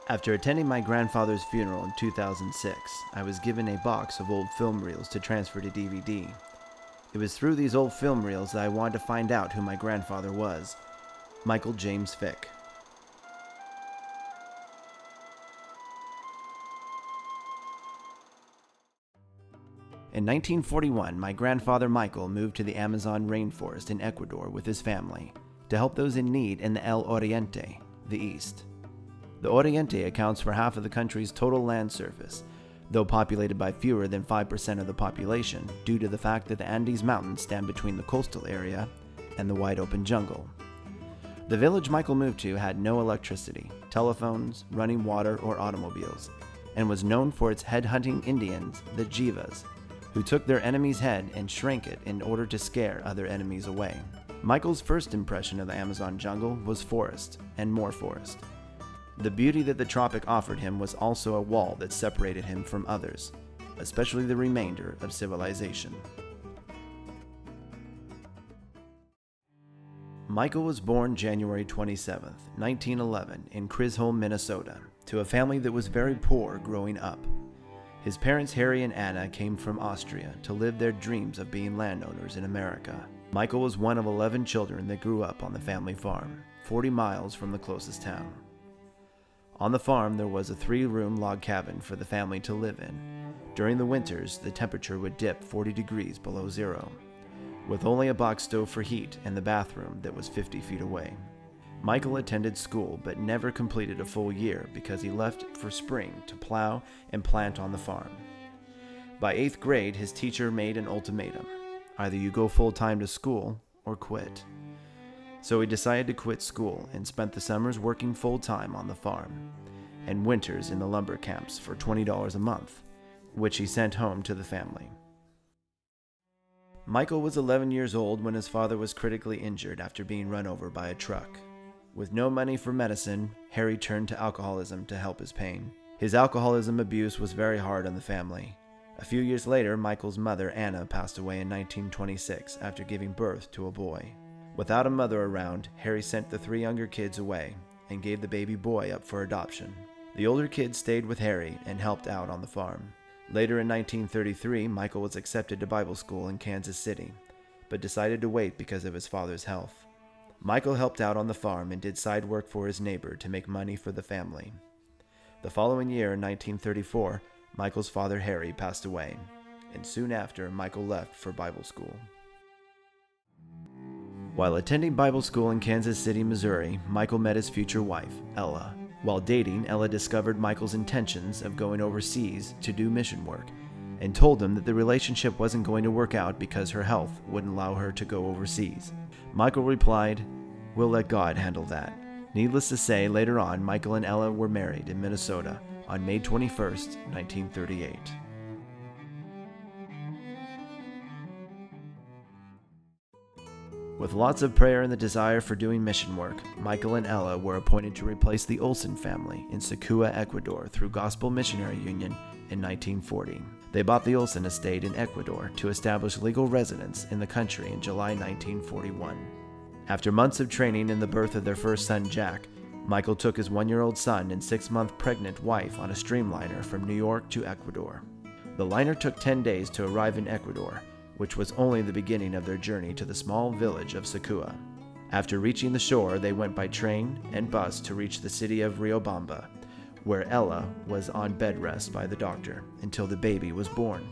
After attending my grandfather's funeral in 2006, I was given a box of old film reels to transfer to DVD. It was through these old film reels that I wanted to find out who my grandfather was, Michael James Ficke. In 1941, my grandfather Michael moved to the Amazon rainforest in Ecuador with his family to help those in need in the El Oriente, the East. The Oriente accounts for half of the country's total land surface, though populated by fewer than 5% of the population due to the fact that the Andes Mountains stand between the coastal area and the wide open jungle. The village Michael moved to had no electricity, telephones, running water, or automobiles, and was known for its head-hunting Indians, the Jivas, who took their enemy's head and shrank it in order to scare other enemies away. Michael's first impression of the Amazon jungle was forest, and more forest. The beauty that the tropic offered him was also a wall that separated him from others, especially the remainder of civilization. Michael was born January 27, 1911, in Chisholm, Minnesota, to a family that was very poor growing up. His parents, Harry and Anna, came from Austria to live their dreams of being landowners in America. Michael was one of 11 children that grew up on the family farm, 40 miles from the closest town. On the farm, there was a 3-room log cabin for the family to live in. During the winters, the temperature would dip 40 degrees below zero, with only a box stove for heat and the bathroom that was 50 feet away. Michael attended school but never completed a full year because he left for spring to plow and plant on the farm. By 8th grade, his teacher made an ultimatum: either you go full-time to school or quit. So he decided to quit school and spent the summers working full-time on the farm and winters in the lumber camps for $20 a month, which he sent home to the family. Michael was 11 years old when his father was critically injured after being run over by a truck. With no money for medicine, Harry turned to alcoholism to help his pain. His alcoholism abuse was very hard on the family. A few years later, Michael's mother, Anna, passed away in 1926 after giving birth to a boy. Without a mother around, Harry sent the 3 younger kids away and gave the baby boy up for adoption. The older kids stayed with Harry and helped out on the farm. Later in 1933, Michael was accepted to Bible school in Kansas City, but decided to wait because of his father's health. Michael helped out on the farm and did side work for his neighbor to make money for the family. The following year, in 1934, Michael's father Harry passed away, and soon after, Michael left for Bible school. While attending Bible school in Kansas City, Missouri, Michael met his future wife, Ella. While dating, Ella discovered Michael's intentions of going overseas to do mission work, and told him that the relationship wasn't going to work out because her health wouldn't allow her to go overseas. Michael replied, "We'll let God handle that." Needless to say, later on, Michael and Ella were married in Minnesota on May 21, 1938. With lots of prayer and the desire for doing mission work, Michael and Ella were appointed to replace the Olsen family in Sakua, Ecuador through Gospel Missionary Union in 1940. They bought the Olsen estate in Ecuador to establish legal residence in the country in July 1941. After months of training and the birth of their first son, Jack, Michael took his 1-year-old son and 6-month pregnant wife on a streamliner from New York to Ecuador. The liner took 10 days to arrive in Ecuador, which was only the beginning of their journey to the small village of Sakua. After reaching the shore, they went by train and bus to reach the city of Riobamba, where Ella was on bed rest by the doctor until the baby was born.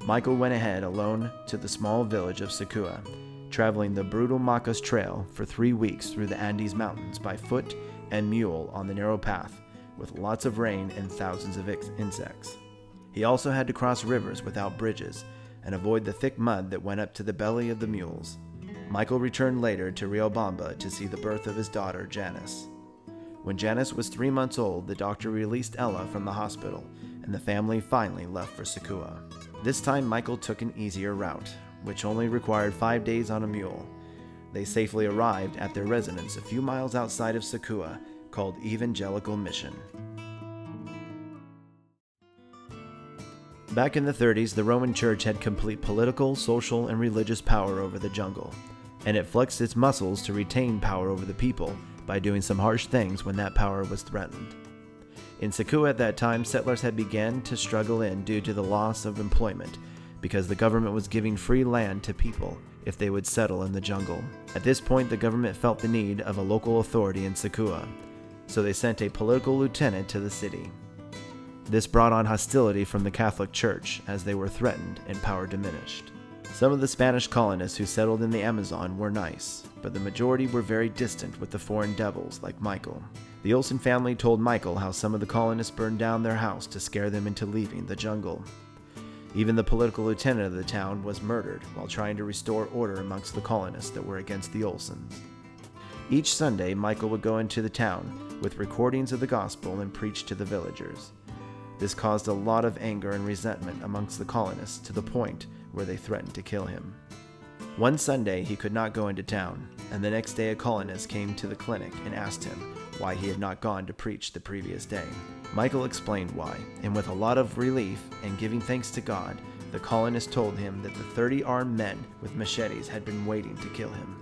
Michael went ahead alone to the small village of Sakua, traveling the brutal Macas Trail for 3 weeks through the Andes Mountains by foot and mule on the narrow path, with lots of rain and thousands of insects. He also had to cross rivers without bridges and avoid the thick mud that went up to the belly of the mules. Michael returned later to Riobamba to see the birth of his daughter, Janice. When Janice was 3 months old, the doctor released Ella from the hospital, and the family finally left for Sakua. This time, Michael took an easier route, which only required 5 days on a mule. They safely arrived at their residence a few miles outside of Sakua, called Evangelical Mission. Back in the 30s, the Roman Church had complete political, social, and religious power over the jungle, and it flexed its muscles to retain power over the people by doing some harsh things when that power was threatened. In Sakua at that time, settlers had begun to struggle in due to the loss of employment, because the government was giving free land to people if they would settle in the jungle. At this point, the government felt the need of a local authority in Sakua, so they sent a political lieutenant to the city. This brought on hostility from the Catholic Church as they were threatened and power diminished. Some of the Spanish colonists who settled in the Amazon were nice, but the majority were very distant with the foreign devils like Michael. The Olsen family told Michael how some of the colonists burned down their house to scare them into leaving the jungle. Even the political lieutenant of the town was murdered while trying to restore order amongst the colonists that were against the Olsens. Each Sunday, Michael would go into the town with recordings of the gospel and preach to the villagers. This caused a lot of anger and resentment amongst the colonists to the point where they threatened to kill him. One Sunday, he could not go into town, and the next day a colonist came to the clinic and asked him why he had not gone to preach the previous day. Michael explained why, and with a lot of relief and giving thanks to God, the colonist told him that the 30 armed men with machetes had been waiting to kill him.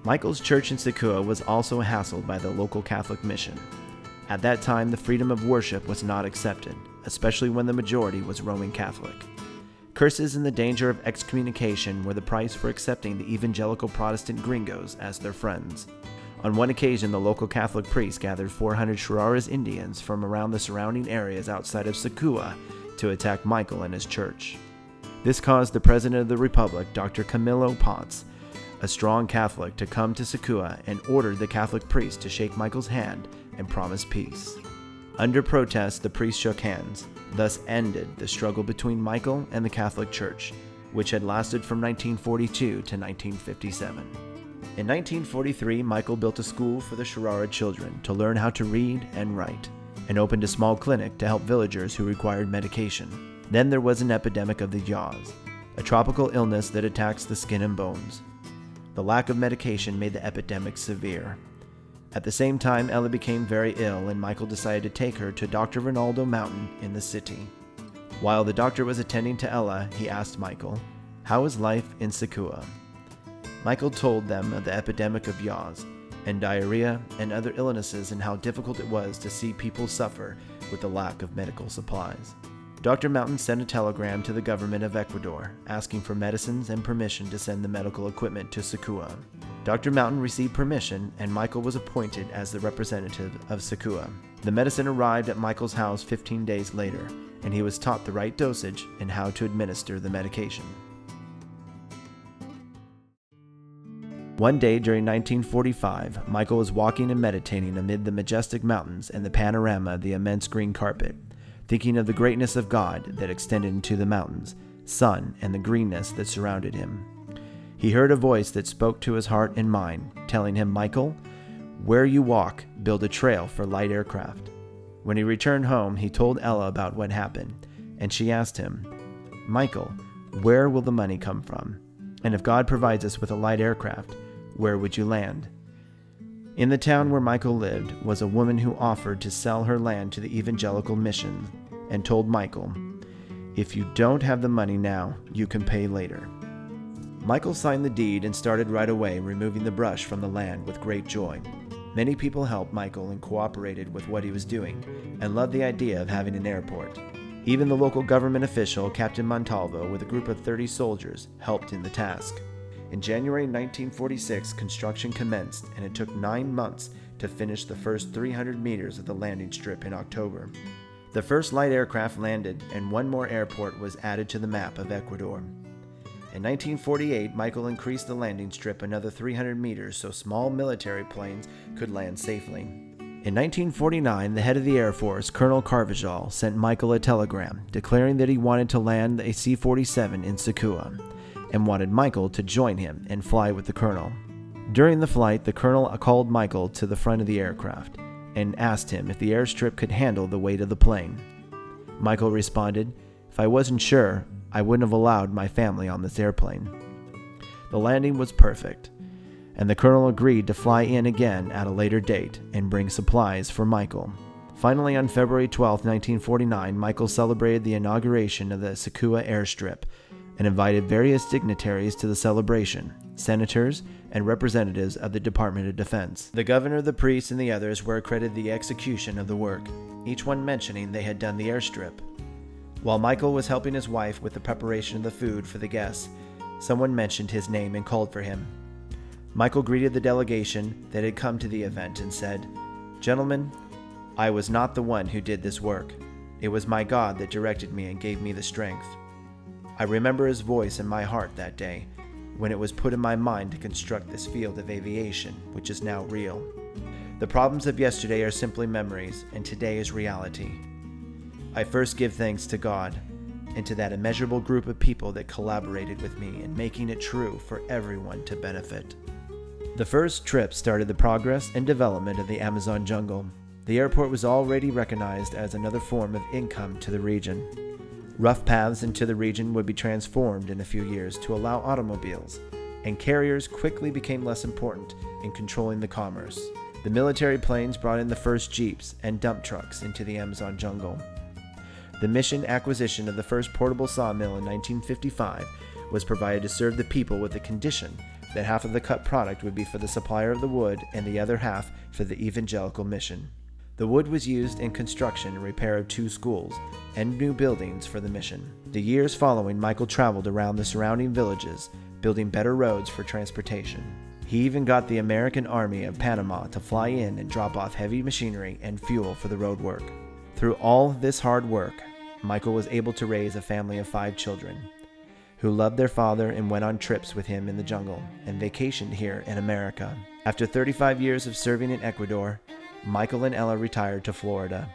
Michael's church in Sakua was also hassled by the local Catholic mission. At that time, the freedom of worship was not accepted, especially when the majority was Roman Catholic. Curses and the danger of excommunication were the price for accepting the evangelical Protestant gringos as their friends. On one occasion, the local Catholic priest gathered 400 Shiraras Indians from around the surrounding areas outside of Sakua to attack Michael and his church. This caused the President of the Republic, Dr. Camilo Ponce, a strong Catholic, to come to Sakua and ordered the Catholic priest to shake Michael's hand and promise peace. Under protest, the priest shook hands, thus ended the struggle between Michael and the Catholic Church, which had lasted from 1942 to 1957. In 1943, Michael built a school for the Shirara children to learn how to read and write, and opened a small clinic to help villagers who required medication. Then there was an epidemic of the yaws, a tropical illness that attacks the skin and bones. The lack of medication made the epidemic severe. At the same time, Ella became very ill, and Michael decided to take her to Dr. Ronaldo Mountain in the city. While the doctor was attending to Ella, he asked Michael, "How is life in Sakua?" Michael told them of the epidemic of yaws and diarrhea and other illnesses and how difficult it was to see people suffer with the lack of medical supplies. Dr. Mountain sent a telegram to the government of Ecuador asking for medicines and permission to send the medical equipment to Sakua. Dr. Mountain received permission, and Michael was appointed as the representative of Sakua. The medicine arrived at Michael's house 15 days later, and he was taught the right dosage and how to administer the medication. One day during 1945, Michael was walking and meditating amid the majestic mountains and the panorama of the immense green carpet, thinking of the greatness of God that extended into the mountains, sun, and the greenness that surrounded him. He heard a voice that spoke to his heart and mind, telling him, "Michael, where you walk, build a trail for light aircraft." When he returned home, he told Ella about what happened, and she asked him, "Michael, where will the money come from? And if God provides us with a light aircraft, where would you land?" In the town where Michael lived was a woman who offered to sell her land to the evangelical mission and told Michael, "If you don't have the money now, you can pay later." Michael signed the deed and started right away removing the brush from the land with great joy. Many people helped Michael and cooperated with what he was doing and loved the idea of having an airport. Even the local government official, Captain Montalvo, with a group of 30 soldiers, helped in the task. In January 1946, construction commenced, and it took 9 months to finish the first 300 meters of the landing strip in October. The first light aircraft landed, and one more airport was added to the map of Ecuador. In 1948, Michael increased the landing strip another 300 meters so small military planes could land safely. In 1949, the head of the Air Force, Colonel Carvajal, sent Michael a telegram declaring that he wanted to land a C-47 in Sakua and wanted Michael to join him and fly with the colonel. During the flight, the colonel called Michael to the front of the aircraft and asked him if the airstrip could handle the weight of the plane. Michael responded, "If I wasn't sure, I wouldn't have allowed my family on this airplane." The landing was perfect, and the colonel agreed to fly in again at a later date and bring supplies for Michael. Finally, on February 12, 1949, Michael celebrated the inauguration of the Sakua airstrip and invited various dignitaries to the celebration, senators and representatives of the Department of Defense. The governor, the priest, and the others were accredited the execution of the work, each one mentioning they had done the airstrip. While Michael was helping his wife with the preparation of the food for the guests, someone mentioned his name and called for him. Michael greeted the delegation that had come to the event and said, "Gentlemen, I was not the one who did this work. It was my God that directed me and gave me the strength. I remember his voice in my heart that day, when it was put in my mind to construct this field of aviation, which is now real. The problems of yesterday are simply memories, and today is reality. I first give thanks to God, and to that immeasurable group of people that collaborated with me in making it true for everyone to benefit." The first trip started the progress and development of the Amazon jungle. The airport was already recognized as another form of income to the region. Rough paths into the region would be transformed in a few years to allow automobiles, and carriers quickly became less important in controlling the commerce. The military planes brought in the first jeeps and dump trucks into the Amazon jungle. The mission acquisition of the first portable sawmill in 1955 was provided to serve the people with the condition that half of the cut product would be for the supplier of the wood and the other half for the evangelical mission. The wood was used in construction and repair of 2 schools and new buildings for the mission. The years following, Michael traveled around the surrounding villages, building better roads for transportation. He even got the American Army of Panama to fly in and drop off heavy machinery and fuel for the road work. Through all this hard work, Michael was able to raise a family of 5 children, who loved their father and went on trips with him in the jungle and vacationed here in America. After 35 years of serving in Ecuador, Michael and Ella retired to Florida.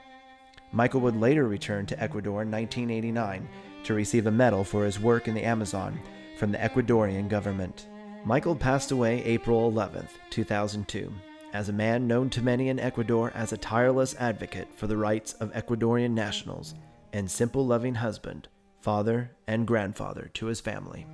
Michael would later return to Ecuador in 1989 to receive a medal for his work in the Amazon from the Ecuadorian government. Michael passed away April 11, 2002, as a man known to many in Ecuador as a tireless advocate for the rights of Ecuadorian nationals and simple loving husband, father, and grandfather to his family.